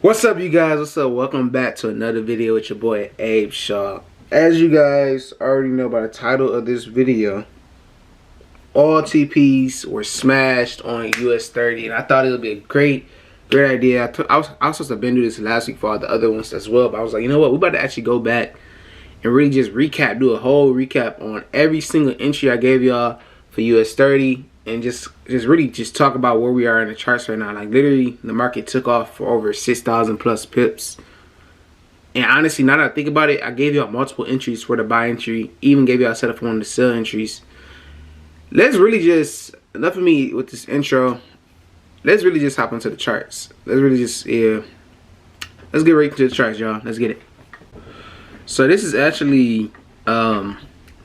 What's up, you guys? What's up? Welcome back to another video with your boy Abe Shaw. As you guys already know by the title of this video, all TPs were smashed on US30, and I thought it would be a great idea. I was supposed to have been doing this last week for all the other ones as well, but I was like, you know what? We're about to actually go back and really just do a whole recap on every single entry I gave y'all for US30. And just really talk about where we are in the charts right now. Like, literally, the market took off for over 6,000 plus pips. And honestly, now that I think about it, I gave y'all multiple entries for the buy entry. Even gave y'all a setup for one of the sell entries. Let's really just, enough of me with this intro. Let's really just hop into the charts. Let's really just, let's get right into the charts, y'all. Let's get it. So this is actually,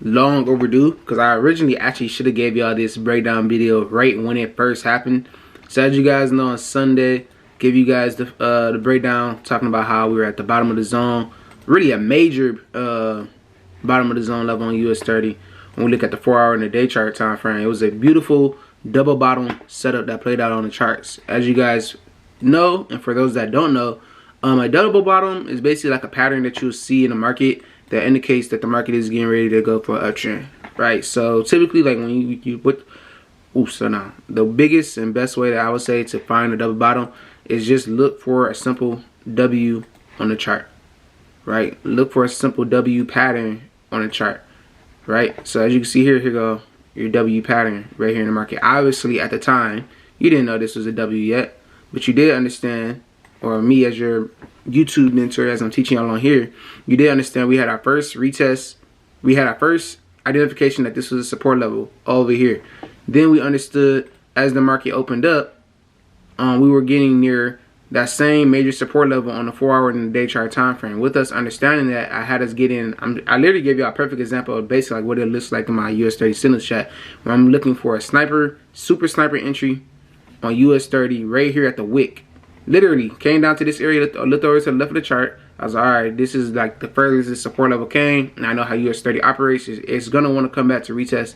long overdue, because I originally actually should have gave y'all this breakdown video right when it first happened. So as you guys know, on Sunday, give you guys the breakdown, talking about how we were at the bottom of the zone, really a major bottom of the zone level on US30. When we look at the 4-hour and the day chart time frame, it was a beautiful double bottom setup that played out on the charts. As you guys know, and for those that don't know, a double bottom is basically like a pattern that you'll see in the market that indicates that the market is getting ready to go for an uptrend, right? So typically, like when you put, the biggest and best way that I would say to find a double bottom is just look for a simple W on the chart, right? Look for a simple W pattern on the chart, right? So as you can see here go your W pattern right here in the market. Obviously, at the time, you didn't know this was a W yet, but you did understand, or me as your YouTube mentor, as I'm teaching y'all on here, you did understand we had our first retest. We had our first identification that this was a support level over here. Then we understood as the market opened up, we were getting near that same major support level on the 4-hour and the day chart time frame. With us understanding that, I had us get in. I literally gave you a perfect example of basically like what it looks like in my US30 Set chat, where I'm looking for a super sniper entry on US30 right here at the wick. Literally came down to this area, looked over to the left of the chart. I was like, all right, this is like the furthest this support level came, and I know how US30 operates. It's gonna want to come back to retest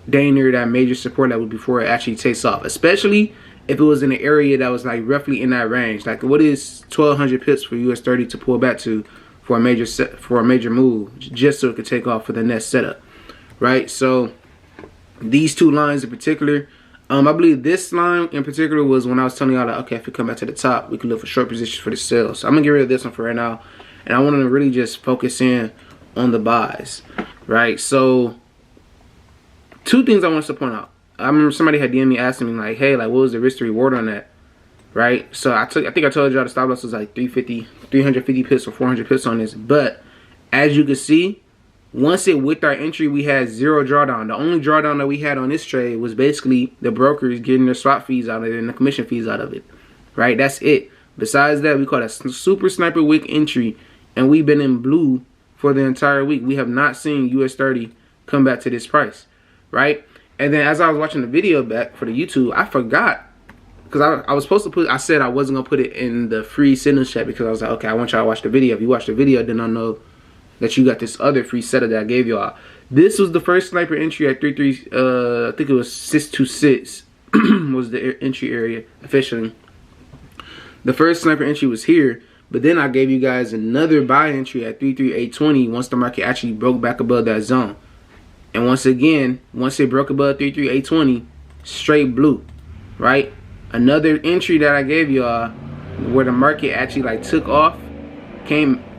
dang near that major support level before it actually takes off, especially if it was in an area that was like roughly in that range. Like, what is 1,200 pips for US30 to pull back to for a major move, just so it could take off for the next setup, right? So these two lines in particular. I believe this line in particular was when I was telling y'all that, okay, if we come back to the top, we can look for short positions for the sell. So I'm going to get rid of this one for right now. And I want to really just focus in on the buys, right? So two things I want to point out. I remember somebody had DM'd me asking me, like, hey, like, what was the risk to reward on that, right? So I think I told y'all the stop loss was like 350 pips or 400 pips on this. But as you can see, once it wicked our entry, we had zero drawdown. The only drawdown that we had on this trade was basically the brokers getting their swap fees out of it and the commission fees out of it, right? That's it. Besides that, we caught a super sniper wick entry, and we've been in blue for the entire week. We have not seen US30 come back to this price, right? And then as I was watching the video back for the YouTube, I forgot, because I was supposed to put, I said I wasn't going to put it in the free signal chat because I was like, okay, I want y'all to watch the video. If you watch the video, then I know that you got this other free setup that I gave y'all. This was the first sniper entry at 33. I think it was 626 was the entry area officially. The first sniper entry was here, but then I gave you guys another buy entry at 33820 once the market actually broke back above that zone. And once again, once it broke above 33820, straight blue, right? Another entry that I gave y'all where the market actually like took off,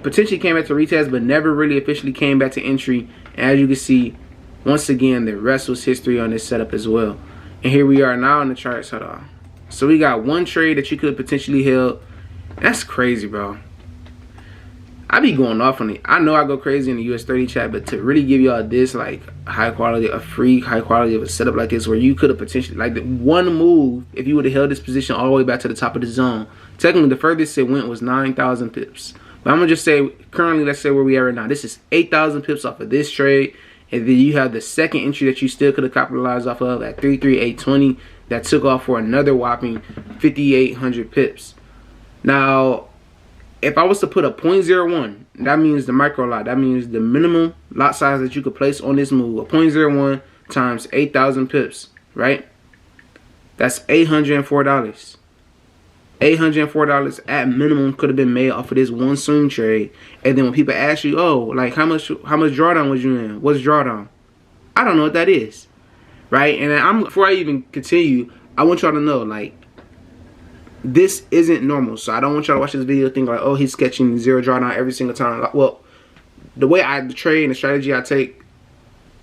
potentially came back to retest, but never really officially came back to entry. And as you can see, once again, the rest was history on this setup as well. And here we are now on the charts. Hold on. So we got one trade that you could potentially held. That's crazy, bro. I be going off on it. I know I go crazy in the US30 chat, but to really give y'all this like high quality of a setup like this, where you could have potentially, like, the one move, if you would have held this position all the way back to the top of the zone, technically the furthest it went was 9,000 pips. But I'm going to just say, currently, let's say where we are right now. This is 8,000 pips off of this trade. And then you have the second entry that you still could have capitalized off of at 33820 that took off for another whopping 5,800 pips. Now, if I was to put a 0.01, that means the micro lot. That means the minimum lot size that you could place on this move. A 0.01 times 8,000 pips, right? That's $804. $804 at minimum could have been made off of this one swing trade. And then when people ask you, oh, like how much drawdown was you in? What's drawdown? I don't know what that is, right? And before I even continue, I want y'all to know, like, this isn't normal. So I don't want y'all to watch this video think like, oh, he's sketching zero drawdown every single time. Like, well, the way I trade and the strategy I take,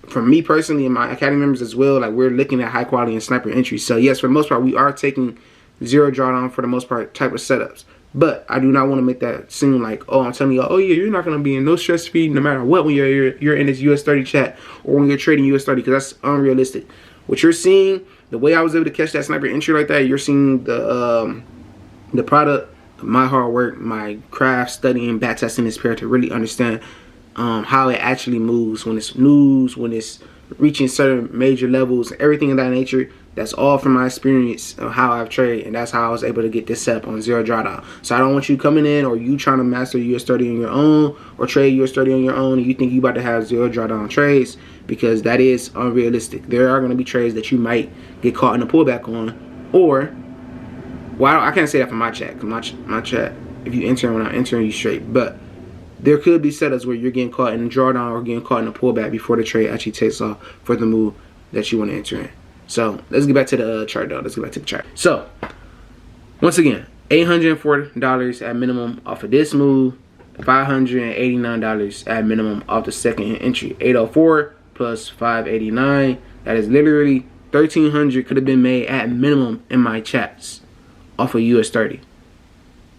for me personally and my academy members as well, like, we're looking at high quality and sniper entries. So yes, for the most part, we are taking zero drawdown for the most part type of setups. But I do not want to make that seem like, oh, I'm telling you, oh yeah, you're not going to be in no stress free no matter what when you're in this US30 chat or when you're trading US30, because that's unrealistic. What you're seeing, the way I was able to catch that sniper entry like that, you're seeing the product, my hard work, my craft, studying, back testing this pair to really understand how it actually moves, when it's reaching certain major levels, everything of that nature. That's all from my experience of how I've traded, and that's how I was able to get this setup on zero drawdown. So I don't want you coming in or you trying to master US30 on your own or trade US30 on your own and you think you about to have zero drawdown trades, because that is unrealistic. There are going to be trades that you might get caught in a pullback on, or, well, I can't say that for my chat, because my chat, if you enter when I'm entering, you straight. But there could be setups where you're getting caught in a drawdown or getting caught in a pullback before the trade actually takes off for the move that you want to enter in. So let's get back to the chart though. Let's get back to the chart. So once again, $804 at minimum off of this move, $589 at minimum off the second entry. 804 plus 589. That is literally $1,300 could have been made at minimum in my chats off of US30.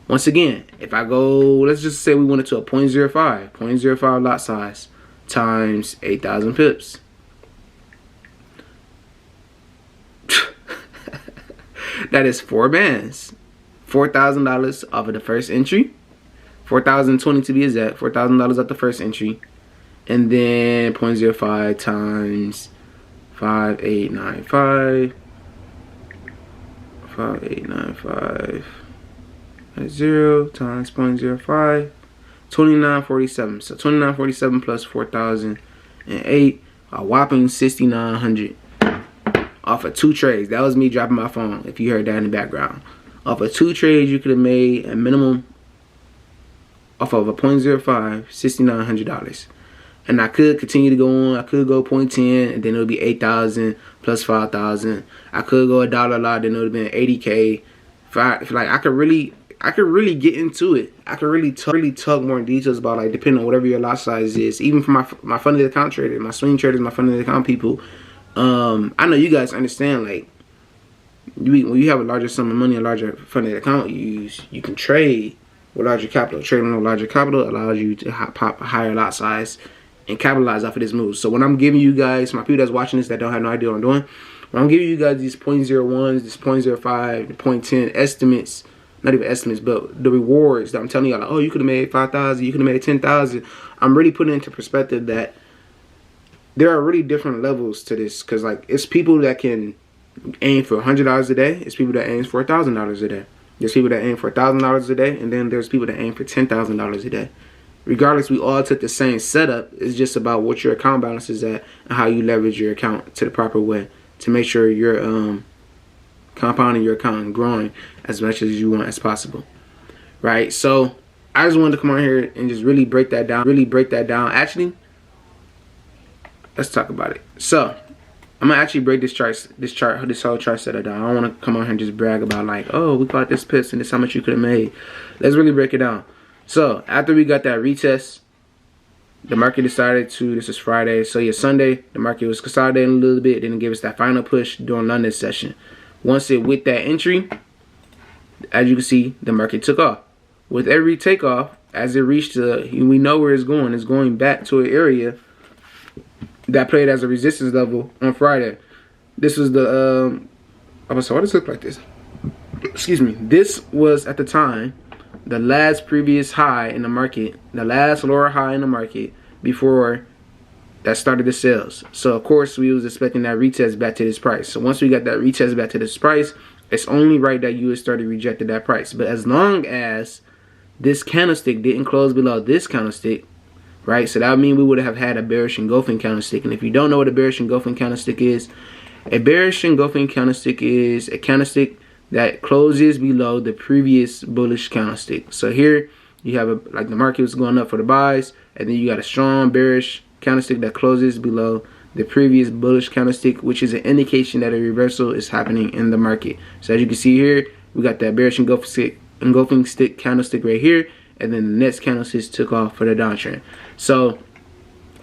Once again, if I go, let's just say we went into a 0.05 lot size times 8,000 pips. That is 4 bands. $4,000 off of the first entry. $4,020 to be exact. $4,000 off the first entry. And then 0.05 times 5895. 5895. That's 0 times 0.05. 2947. So 2947 plus 4,008. A whopping 6,900. Off of 2 trades. That was me dropping my phone, if you heard that in the background. Off of 2 trades, you could have made a minimum, off of a 0.05, $6,900. And I could continue to go on. I could go 0.10, and then it would be 8,000 plus 5,000. I could go a dollar lot, then it would have been 80K. Like, I could really get into it. I could really talk more in details about, like, depending on whatever your lot size is. Even for my funded account traders, my swing traders, my funded account people. I know you guys understand, like, when you have a larger sum of money, a larger funded account you use, you can trade with larger capital. Trading with larger capital allows you to pop a higher lot size and capitalize off of this move. So when I'm giving you guys, my people that's watching this that don't have no idea what I'm doing, when I'm giving you guys these 0.01s, this 0.05, the 0.10 estimates, not even estimates, but the rewards that I'm telling you, like, oh, you could have made 5,000, you could have made 10,000. I'm really putting into perspective that there are really different levels to this, because, like, it's people that can aim for $100 a day. It's people that aim for $1,000 a day. There's people that aim for $1,000 a day, and then there's people that aim for $10,000 a day. Regardless, we all took the same setup. It's just about what your account balance is at and how you leverage your account to the proper way to make sure you're compounding your account and growing as much as you want as possible. Right? So I just wanted to come on here and just really break that down. Actually, let's talk about it. So I'm gonna actually break this whole chart setup down. I don't want to come on here and just brag about, like, oh, we got this pips and this how much you could have made. Let's really break it down. So after we got that retest, the market decided to, this is Friday, so yeah, Sunday, the market was consolidating a little bit, then it gave us that final push during London session. Once it with that entry, as you can see, the market took off. With every takeoff, as it reached we know where it's going back to an area that played as a resistance level on Friday. This was the, why does it look like this? Excuse me. This was, at the time, the last previous high in the market, the last lower high in the market before that started the sales. So, of course, we was expecting that retest back to this price. So, once we got that retest back to this price, it's only right that US30 rejected that price. But as long as this candlestick didn't close below this candlestick, right? So that would mean we would have had a bearish engulfing candlestick. And if you don't know what a bearish engulfing candlestick is, a bearish engulfing candlestick is a candlestick that closes below the previous bullish candlestick. So here you have like the market was going up for the buys, and then you got a strong bearish candlestick that closes below the previous bullish candlestick, which is an indication that a reversal is happening in the market. So as you can see here, we got that bearish engulfing stick candlestick right here, and then the next candlestick took off for the downtrend. So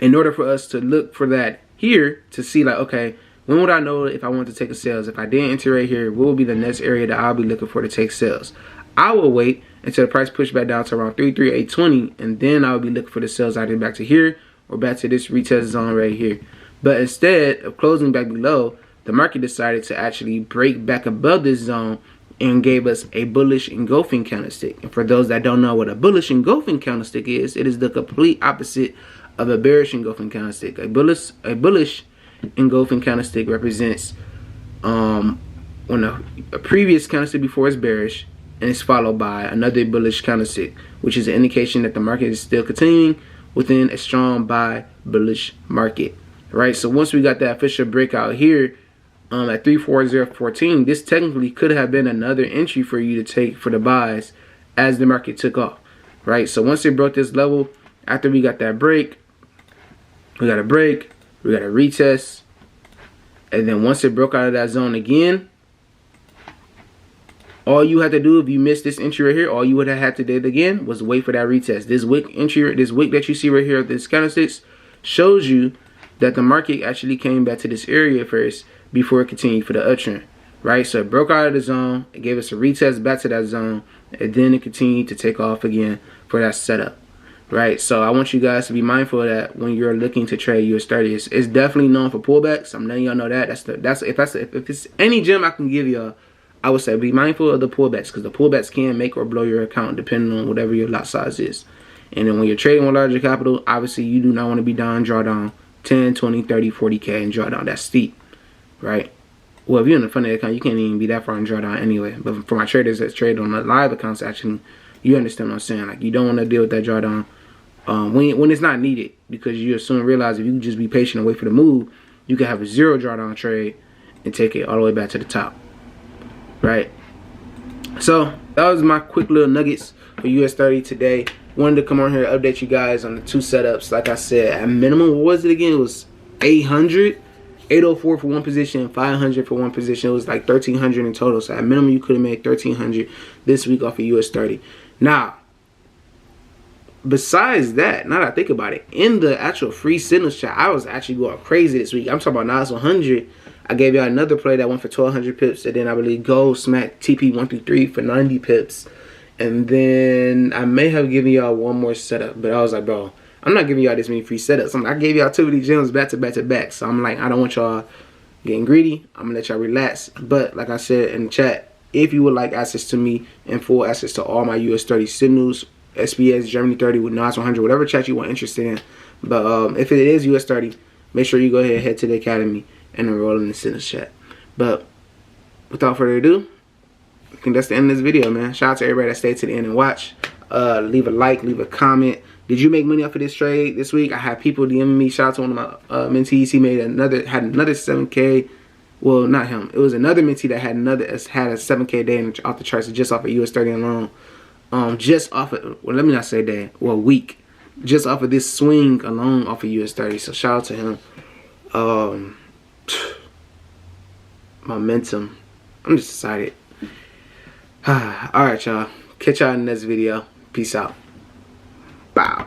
in order for us to look for that here to see like, okay, when would I know if I want to take a sales? If I didn't enter right here, what will be the next area that I'll be looking for to take sales? I will wait until the price push back down to around 33820, and then I'll be looking for the sales either back to here or back to this retest zone right here. But instead of closing back below, the market decided to actually break back above this zone and gave us a bullish engulfing candlestick. And for those that don't know what a bullish engulfing candlestick is, it is the complete opposite of a bearish engulfing candlestick. A bullish engulfing candlestick represents when a previous candlestick before is bearish and it's followed by another bullish candlestick, which is an indication that the market is still continuing within a strong buy bullish market. Right, so once we got that official breakout here at 34014, this technically could have been another entry for you to take for the buys as the market took off. Right, so once it broke this level, after we got that break, we got a retest, and then once it broke out of that zone again, all you had to do if you missed this entry right here, all you would have had to do again was wait for that retest. This wick entry, this wick that you see right here, this candlesticks, shows you that the market actually came back to this area first before it continued for the uptrend, right? So it broke out of the zone, it gave us a retest back to that zone, and then it continued to take off again for that setup, right? So I want you guys to be mindful of that when you're looking to trade US30. It's definitely known for pullbacks. I'm letting y'all know that. If it's any gem I can give y'all, I would say be mindful of the pullbacks, because the pullbacks can make or blow your account depending on whatever your lot size is. And then when you're trading with larger capital, obviously you do not want to be down drawdown 10, 20, 30, 40K and drawdown. That's steep, right? Well, if you're in the funded account, you can't even be that far in drawdown anyway. But for my traders that trade on the live accounts, actually, you understand what I'm saying. Like, you don't want to deal with that drawdown when it's not needed, because you soon realize if you just be patient and wait for the move, you can have a zero drawdown trade and take it all the way back to the top, right? So that was my quick little nuggets for US30 today. Wanted to come on here and update you guys on the two setups. Like I said, at minimum, what was it again? It was 800, 804 for one position, 500 for one position. It was like 1,300 in total. So at minimum, you could have made 1,300 this week off of US30. Now, besides that, now that I think about it, in the actual free signals chat, I was actually going crazy this week. I'm talking about Nas 100. I gave y'all another play that went for 1,200 pips, and then I believe Gold smacked TP133 for 90 pips. And then I may have given y'all one more setup, but I was like, bro, I'm not giving y'all this many free setups. I gave y'all 2 of these gems back to back to back. So I'm like, I don't want y'all getting greedy. I'm gonna let y'all relax. But like I said in the chat, if you would like access to me and full access to all my US30 signals, SBS, Germany 30 with Nas 100, whatever chat you want interested in. But if it is US30, make sure you go ahead and head to the academy and enroll in the signals chat. But without further ado, I think that's the end of this video, man. Shout out to everybody that stayed to the end and watch. Leave a like, leave a comment. Did you make money off of this trade this week? I had people DMing me. Shout out to one of my mentees. He made another 7K. Well, not him. It was another mentee that had a 7K day off the charts just off of US30 alone. Just off of, well, let me not say day. Well, week. Just off of this swing alone off of US30. So shout out to him. Momentum. I'm just excited. Alright, y'all. Catch y'all in the next video. Peace out. Bow.